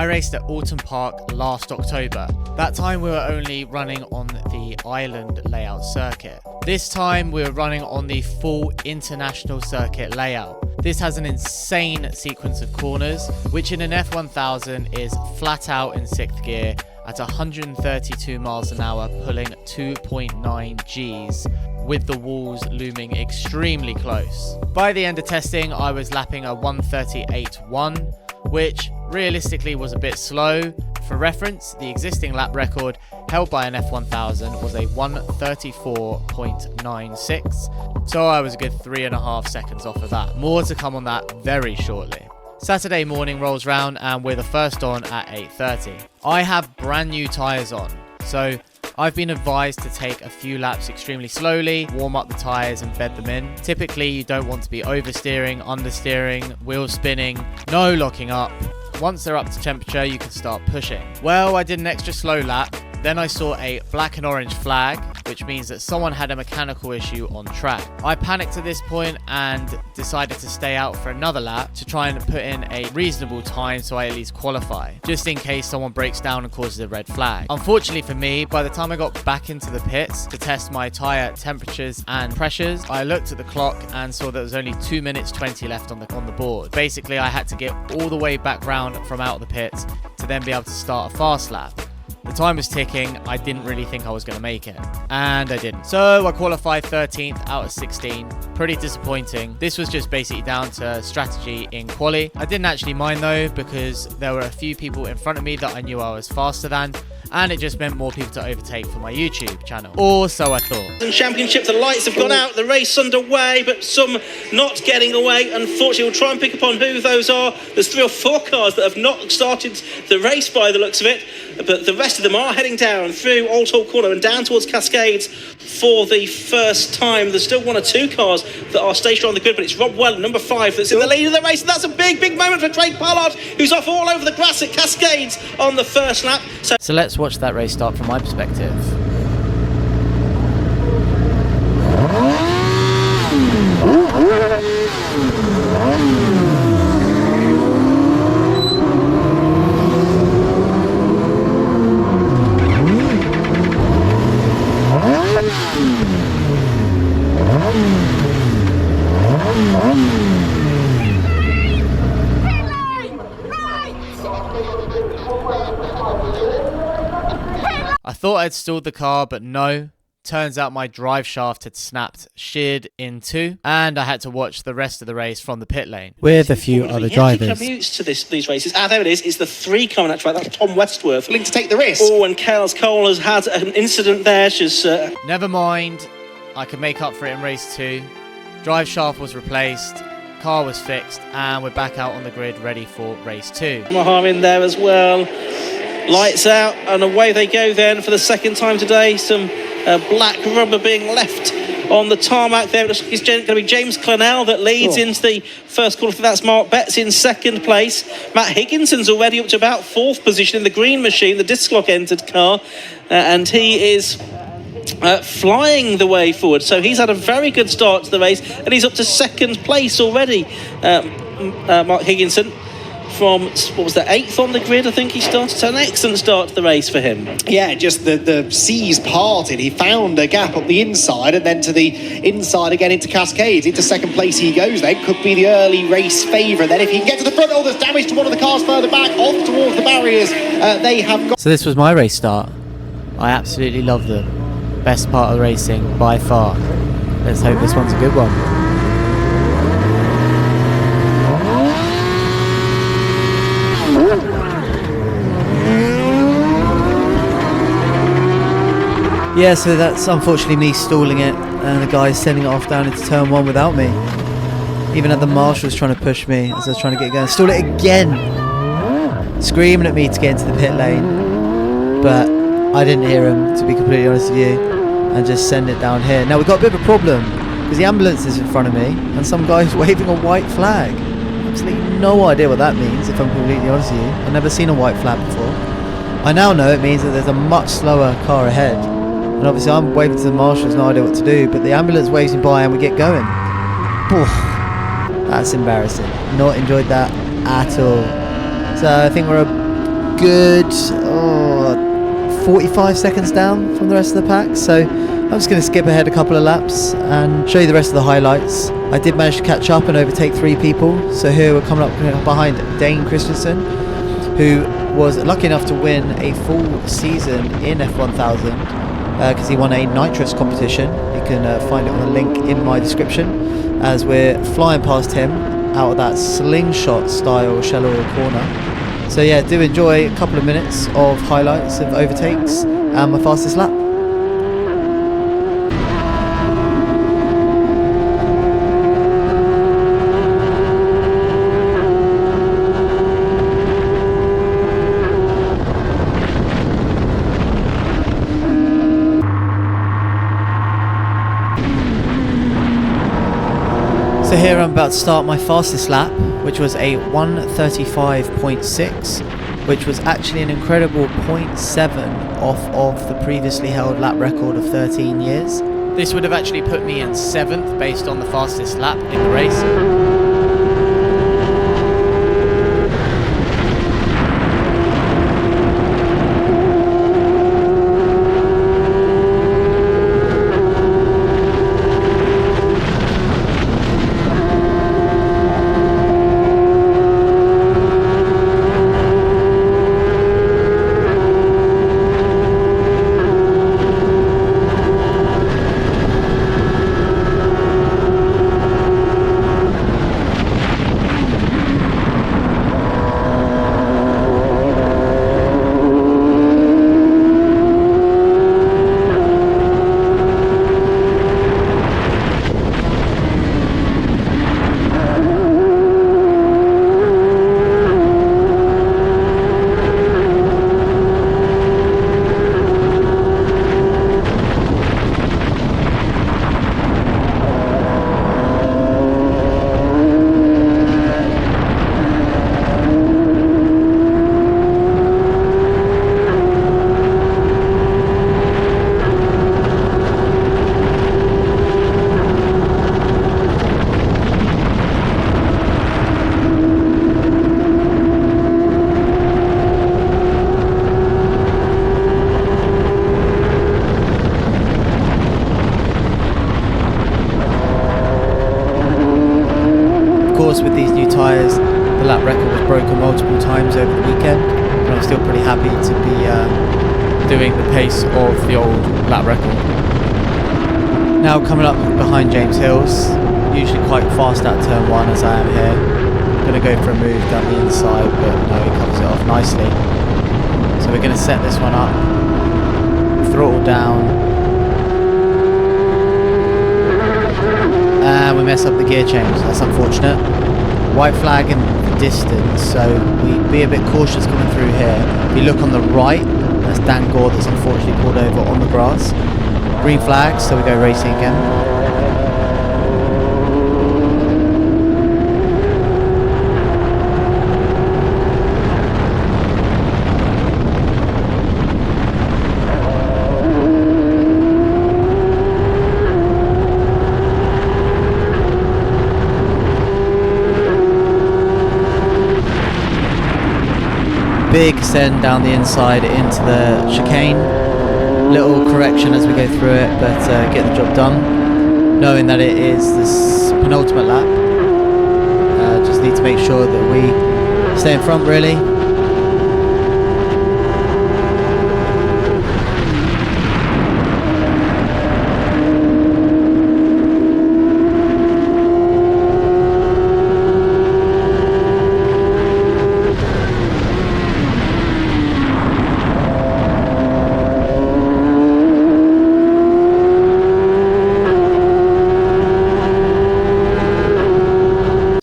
I raced at Oulton Park last October. That time we were only running on the island layout circuit. This time we were running on the full international circuit layout. This has an insane sequence of corners, which in an F1000 is flat out in 6th gear at 132 miles an hour, pulling 2.9 Gs, with the walls looming extremely close. By the end of testing, I was lapping a 138.1, which realistically was a bit slow. For reference, the existing lap record held by an F1000 was a 134.96, so I was a good 3.5 seconds off of that. More to come on that very shortly. Saturday morning rolls round and we're the first on at 8:30. I have brand new tyres on, so I've been advised to take a few laps extremely slowly, warm up the tyres and bed them in. Typically you don't want to be oversteering, understeering, wheel spinning, no locking up. Once they're up to temperature you can start pushing. Well, I did an extra slow lap, then I saw a black and orange flag, which means that someone had a mechanical issue on track. I panicked at this point and decided to stay out for another lap to try and put in a reasonable time so I at least qualify, just in case someone breaks down and causes a red flag. Unfortunately for me, by the time I got back into the pits to test my tyre temperatures and pressures, I looked at the clock and saw that there was only 2 minutes 20 left on the board. Basically, I had to get all the way back round from out of the pits to then be able to start a fast lap. The time was ticking. I didn't really think I was going to make it, and I didn't. So I qualified 13th out of 16. Pretty disappointing. This was just basically down to strategy in Quali. I didn't actually mind though, because there were a few people in front of me that I knew I was faster than, and it just meant more people to overtake for my YouTube channel. Or so I thought. Championship, the lights have gone out, the race underway, but some not getting away. Unfortunately, we'll try and pick up on who those are. There's 3 or 4 cars that have not started the race by the looks of it, but the rest of them are heading down through Oulton Corner and down towards Cascades for the first time. There's still 1 or 2 cars that are stationary on the grid, but it's Rob Well, number 5, that's in the lead of the race, and that's a big moment for Craig Pollard, who's off all over the grass at Cascades on the first lap. So let's watch that race start from my perspective. I thought I'd stalled the car, but no. Turns out my drive shaft had snapped, sheared in 2, and I had to watch the rest of the race from the pit lane with a few other drivers. He commutes to these races. Ah, there it is. It's the 3 coming that track. That's Tom Westworth. Willing to take the risk. Oh, and Kels Cole has had an incident there. She's Never mind. I could make up for it in race 2. Drive shaft was replaced, car was fixed, and we're back out on the grid ready for race 2. Mahar in there as well. Lights out, and away they go then for the second time today. Some black rubber being left on the tarmac there. It's going to be James Clennell that leads into the first quarter. That's Mark Betts in second place. Matt Higginson's already up to about 4th position in the green machine, the disc lock entered car, and he is flying the way forward. So he's had a very good start to the race, and he's up to 2nd place already. Mark Higginson, from, what was that, 8th on the grid, I think he started. So an excellent start to the race for him. Yeah, just the seas parted. He found a gap up the inside and then to the inside again into Cascades. Into 2nd place he goes then. Could be the early race favourite. Then if he can get to the front, oh, there's damage to one of the cars further back, off towards the barriers. They have got... So this was my race start. I absolutely love them. Best part of the racing by far. Let's hope this one's a good one. Yeah, so that's unfortunately me stalling it, and the guy's sending it off down into turn 1 without me. Even had the marshals trying to push me as I was trying to get going. Stall it again! Screaming at me to get into the pit lane, but I didn't hear him, to be completely honest with you, and just send it down here. Now we've got a bit of a problem, because the ambulance is in front of me, and some guy's waving a white flag. Absolutely no idea what that means, if I'm completely honest with you. I've never seen a white flag before. I now know it means that there's a much slower car ahead. And obviously I'm waving to the marshals, no idea what to do, but the ambulance waves me by and we get going. Oof, that's embarrassing. Not enjoyed that at all. So I think we're good 45 seconds down from the rest of the pack, so I'm just going to skip ahead a couple of laps and show you the rest of the highlights. I did manage to catch up and overtake 3 people, so here we're coming up behind Dane Christensen, who was lucky enough to win a full season in F1000 because he won a Nitrous Competition. You can find it on the link in my description, as we're flying past him out of that slingshot style shallow corner. So yeah, do enjoy a couple of minutes of highlights of overtakes and my fastest lap. So here I'm about to start my fastest lap, which was a 1:35.6, which was actually an incredible 0.7 off of the previously held lap record of 13 years. This would have actually put me in 7th based on the fastest lap in the race. With these new tyres, the lap record was broken multiple times over the weekend, but I'm still pretty happy to be doing the pace of the old lap record. Now coming up behind James Hills, usually quite fast at turn 1 as I am here. Going to go for a move down the inside, but no, he covers it off nicely. So we're going to set this one up, throttle down, and we mess up the gear change. That's unfortunate. White flag in the distance, so we be a bit cautious coming through here. If you look on the right, that's Dan Gore that's unfortunately pulled over on the grass. Green flag, so we go racing again. Big ascend down the inside into the chicane. Little correction as we go through it, but get the job done. Knowing that it is this penultimate lap, just need to make sure that we stay in front really.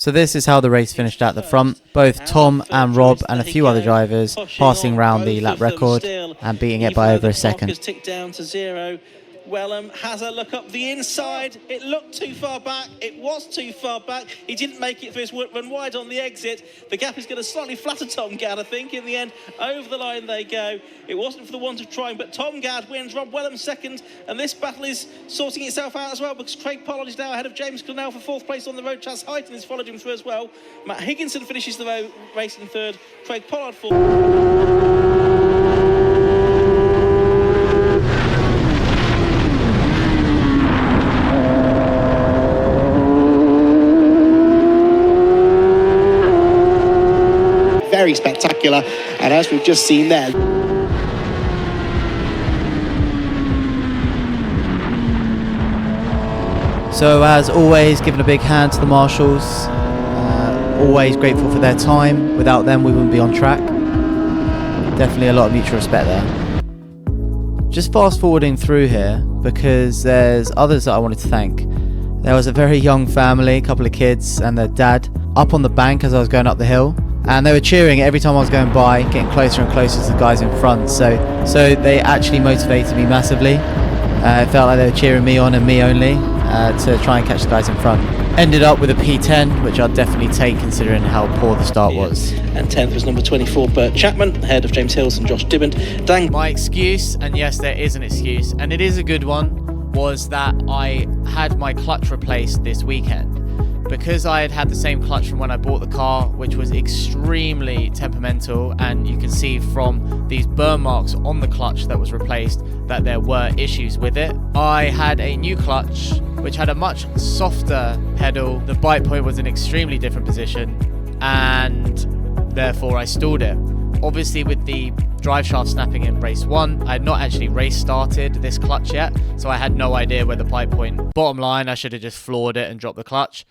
So this is how the race finished at the front. Both Tom and Rob and a few other drivers passing round the lap record and beating it by over a second. Ticked down to 0. Wellham has a look up the inside. It looked too far back. It was too far back. He didn't make it through his run wide on the exit. The gap is going to slightly flatter Tom Gadd, I think. In the end, over the line they go. It wasn't for the want of trying, but Tom Gadd wins. Rob Wellham second, and this battle is sorting itself out as well, because Craig Pollard is now ahead of James Clennell for fourth place on the road. Chaz Heighton has followed him through as well. Matt Higginson finishes the race in third. Craig Pollard fourth. Very spectacular, and as we've just seen there. So as always, giving a big hand to the marshals. Always grateful for their time. Without them, we wouldn't be on track. Definitely a lot of mutual respect there. Just fast forwarding through here, because there's others that I wanted to thank. There was a very young family, a couple of kids and their dad, up on the bank as I was going up the hill. And they were cheering every time I was going by, getting closer and closer to the guys in front. So they actually motivated me massively. It felt like they were cheering me on and me only to try and catch the guys in front. Ended up with a P10, which I'd definitely take considering how poor the start was. And 10th was number 24, Bert Chapman, ahead of James Hills and Josh Dibbond. My excuse, and yes, there is an excuse, and it is a good one, was that I had my clutch replaced this weekend. Because I had the same clutch from when I bought the car, which was extremely temperamental, and you can see from these burn marks on the clutch that was replaced that there were issues with it. I had a new clutch which had a much softer pedal. The bite point was in an extremely different position, and therefore I stalled it. Obviously with the drive shaft snapping in race 1, I had not actually race started this clutch yet, so I had no idea where the bite point. Bottom line, I should have just floored it and dropped the clutch.